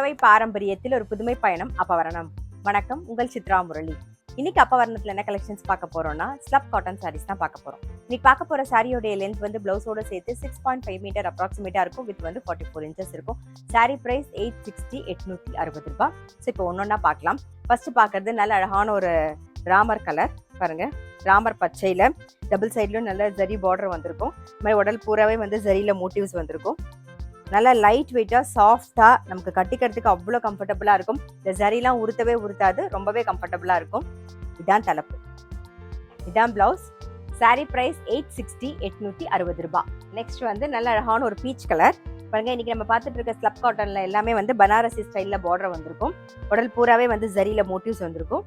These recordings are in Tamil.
தலைமுறை பாரம்பரியத்தில் ஒரு புதுமை பயணம் அப்பவரணம். வணக்கம், உங்கள் சித்ரா முரளி. இன்னைக்கு அப்பவரணத்துல என்ன கலெக்ஷன்ஸ் பார்க்க போறோம்னா ஸ்லப் காட்டன் சாரீஸ் தான் பார்க்க போறோம். இன்னைக்கு பார்க்க போற சாரியோட லென்த் வந்து பிளவுஸோட சேர்த்து 6.5 மீட்டர் அப்ராக்சிமேட்டா இருக்கும். வித் வந்து 44 இன்ச்சஸ் இருக்கும். சாரி பிரைஸ் 860 ரூபாய். ஸோ இப்போ ஒன்னொன்னா பார்க்கலாம். ஃபர்ஸ்ட் பார்க்கறது நல்ல அழகான ஒரு ராமர் கலர் பாருங்க. ராமர் பச்சையில டபுள் சைட்லயும் நல்ல ஜரி பார்டர் வந்திருக்கும். இந்த மாதிரி உடல் பூராவே வந்து ஜரியில மோட்டிவ்ஸ் வந்திருக்கும். நல்லா லைட் வெயிட்டா சாஃப்டா நமக்கு கட்டிக்கிறதுக்கு அவ்வளோ கம்ஃபர்டபுளா இருக்கும். இந்த ஜரிலாம் உருத்தவே உருத்தாது, ரொம்பவே கம்ஃபர்டபுளா இருக்கும். இதான் தலைப்பு, இதான் பிளவுஸ். சாரி பிரைஸ் 860 ரூபாய். நெக்ஸ்ட் வந்து நல்ல அழகான ஒரு பீச் கலர் பாருங்க. இன்னைக்கு நம்ம பார்த்துட்டு இருக்க ஸ்லப் காட்டன்ல எல்லாமே வந்து பனாரசி ஸ்டைல்ல பார்டர் வந்திருக்கும். உடல் பூராவே வந்து ஜரியில மோட்டிவ்ஸ் வந்திருக்கும்.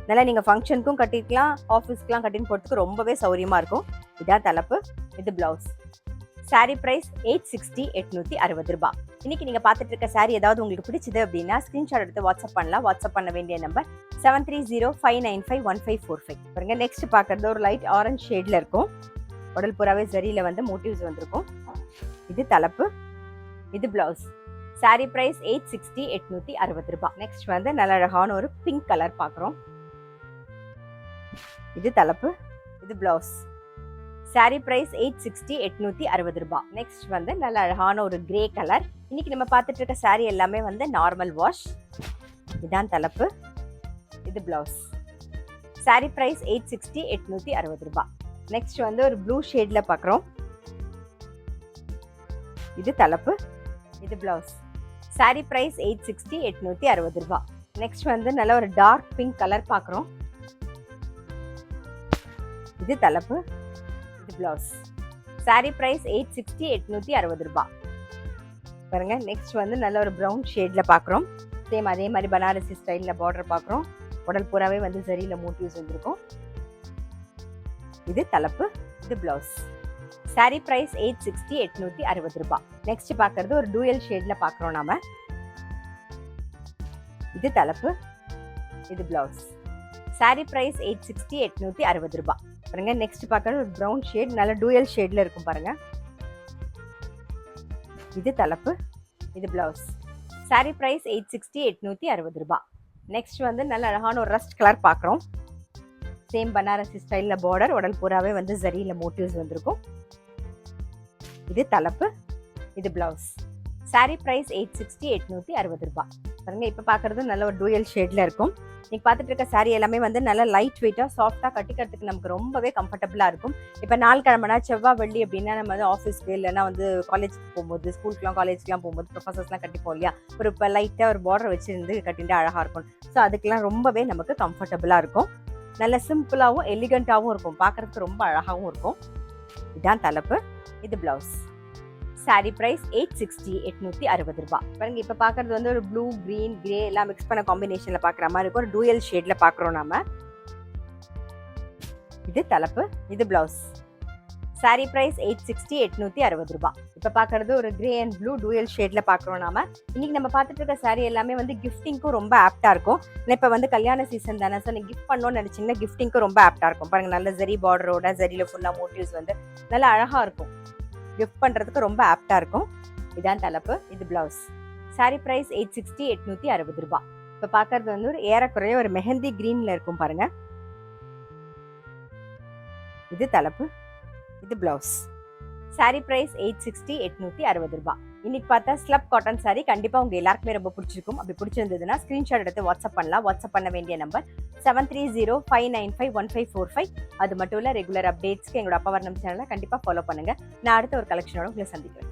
நல்லா நீங்க ஃபங்க்ஷனுக்கும் கட்டிக்கலாம், ஆஃபீஸ்க்குலாம் கட்டின்னு போறதுக்கு ரொம்பவே சௌரியமா இருக்கும். இதான் தலைப்பு, இது பிளவுஸ். சாரி பிரைஸ் 860 ரூபாய். இன்னைக்கு நீங்க பார்த்துட்டு இருக்க சாரி ஏதாவது உங்களுக்கு பிடிச்சது அப்படின்னா ஸ்கிரீன்ஷாட் எடுத்து வாட்ஸ்அப் பண்ணலாம். வாட்ஸ்அப் பண்ண வேண்டிய நம்பர் 7305951545. பாருங்க, நெக்ஸ்ட் பார்க்கறது ஒரு லைட் ஆரஞ்சு ஷேட்ல இருக்கும். உடல் புறாவே ஜரியில வந்து மோட்டிவ்ஸ் வந்திருக்கும். இது தலைப்பு, இது பிளவுஸ். சாரி பிரைஸ் 860 ரூபாய். நெக்ஸ்ட் வந்து நல்ல அழகான ஒரு பிங்க் கலர் பார்க்குறோம். இது தலைப்பு, இது பிளவுஸ். சாரி பிரைஸ் 860 ரூபாய். நெக்ஸ்ட் வந்து நல்ல அழகான ஒரு கிரே கலர். இன்னைக்கு நம்ம பார்த்துட்டு இருக்க சாரி எல்லாமே வந்து நார்மல் வாஷ். இதான் தலைப்பு, இது பிளவுஸ். சாரி பிரைஸ் 860 ரூபாய். நெக்ஸ்ட் வந்து ஒரு ப்ளூ ஷேட்ல பார்க்குறோம். இது தலைப்பு, இது பிளவுஸ். சாரி பிரைஸ் 860 ரூபாய். நெக்ஸ்ட் வந்து நல்ல ஒரு டார்க் பிங்க் கலர் பார்க்குறோம். இது தலைப்பு, பிளவுஸ். சாரி பிரைஸ் 860 ரூபாய். பாருங்க, நெக்ஸ்ட் வந்து நல்ல ஒரு பிரவுன் ஷேட்ல பாக்குறோம். சேம் அதே மாதிரி பனாரசி ஸ்டைல்ல பார்டர் பாக்குறோம். உடல் பூராவே வந்து ஜரியில மோட்டிவ்ஸ் வந்திருக்கும். இது தலைப்பு, இது பிளவுஸ். சாரி பிரைஸ் 860 ரூபாய். நெக்ஸ்ட் பாக்குறது ஒரு டூயல் ஷேட்ல பாக்குறோம் நாம. இது தலைப்பு, இது பிளவுஸ். சாரி பிரைஸ் 860 ரூபாய். பாருங்க, நெக்ஸ்ட் பார்க்கறது ஒரு பிரவுன் ஷேட், நல்ல டூயல் ஷேட்ல இருக்கும் பாருங்க. இது தலைப்பு, இது பிளவுஸ். சாரி பிரைஸ் 860 ரூபாய். நெக்ஸ்ட் வந்து நல்ல அழகான ஒரு ரஸ்ட் கலர் பார்க்குறோம். சேம் பனாரசி ஸ்டைல்ல பார்டர், உடல் பூராவே வந்து ஜரியில மோட்டிவ்ஸ் வந்திருக்கும். இது தலைப்பு, இது பிளவுஸ். சாரி பிரைஸ் 860 ரூபாய். பாருங்க, இப்ப பாக்குறது நல்ல ஒரு டூயல் ஷேட்ல இருக்கும். நீங்க பார்த்துட்டு இருக்க சாரி எல்லாமே வந்து நல்ல லைட் வெயிட்டா சாஃப்டா கட்டிக்கிறதுக்கு நமக்கு ரொம்பவே கம்ஃபர்டபுளா இருக்கும். இப்ப நாள் கிழமைனா செவ்வாய் வெள்ளி அப்படின்னா நம்ம வந்து ஆஃபீஸ்க்கு இல்லைன்னா வந்து காலேஜுக்கு போகும்போது, ஸ்கூலுக்குலாம் காலேஜ்க்குலாம் போகும்போது ப்ரொஃபசர்ஸ்லாம் கட்டிப்போம் இல்லையா, ஒரு இப்போ லைட்டா ஒரு பார்டர் வச்சிருந்து கட்டிட்டு அழகா இருக்கும். ஸோ அதுக்கெல்லாம் ரொம்பவே நமக்கு கம்ஃபர்டபுளா இருக்கும். நல்ல சிம்பிளாகவும் எலிகண்டாகவும் இருக்கும், பார்க்கறதுக்கு ரொம்ப அழகாகவும் இருக்கும். இதான் தலைப்பு, இது பிளவுஸ். சாரி பிரைஸ் 860 ரூபாய். பாருங்க, இப்ப பாக்குறது வந்து ஒரு ப்ளூ, கிரீன், கிரே எல்லாம் மிக்ஸ் பண்ண காம்பினேஷன்ல பாக்குற மாதிரி இருக்கும். ஒரு டூயல் ஷேட்ல பாக்குறோம் நாம. இது தலைப்பு, இது பிளவுஸ். சாரி பிரைஸ் 860 ரூபாய். இப்ப பாக்குறது ஒரு கிரே அண்ட் ப்ளூ டூயல் ஷேட்ல பாக்குறோம் நாம. இன்னைக்கு நம்ம பார்த்துட்டு இருக்க சாரி எல்லாமே வந்து கிஃப்டிங்க்கும் ரொம்ப ஆப்டா இருக்கும். இப்ப வந்து கல்யாண சீசன் தானே, ஸோ நீங்க கிஃப்ட் பண்ணணும்னு நினைச்சீங்கன்னா கிஃப்டிங்க்கும் ரொம்ப ஆப்டா இருக்கும். பாருங்க, நல்ல ஜரி பார்டரோட ஜரியில ஃபுல்லா மோட்டிவ்ஸ் வந்து நல்லா அழகா இருக்கும். கிஃப்ட் பண்றதுக்கு ரொம்ப ஆப்டா இருக்கும். இதான் தலைப்பு, இது பிளவுஸ். சாரி பிரைஸ் 860 ரூபாய். இப்ப பாக்குறது வந்து ஒரு ஏறக்குறைய ஒரு மெஹந்தி கிரீன்ல இருக்கும் பாருங்க. இது தலைப்பு, இது பிளவுஸ். சாரி பிரைஸ் 860 ரூபாய். இன்னைக்கு பார்த்தா ஸ்லப் காட்டன் சாரி கண்டிப்பா உங்க எல்லாருக்குமே ரொம்ப பிடிச்சிருக்கும். அப்படி பிடிச்சிருந்ததுன்னா ஸ்கிரீன்ஷாட் எடுத்து வாட்ஸ்அப் பண்ணலாம். வாட்ஸ்அப் பண்ண வேண்டிய நம்பர் 7305951545. அது மட்டும் இல்ல, ரெகுலர் அப்டேட்ஸ்க்கு எங்களோட அப்பவரணம் சேனலை கண்டிப்பா ஃபாலோ பண்ணுங்க. நான் அடுத்த ஒரு கலெக்ஷனோட உங்களை சந்திக்கிறேன்.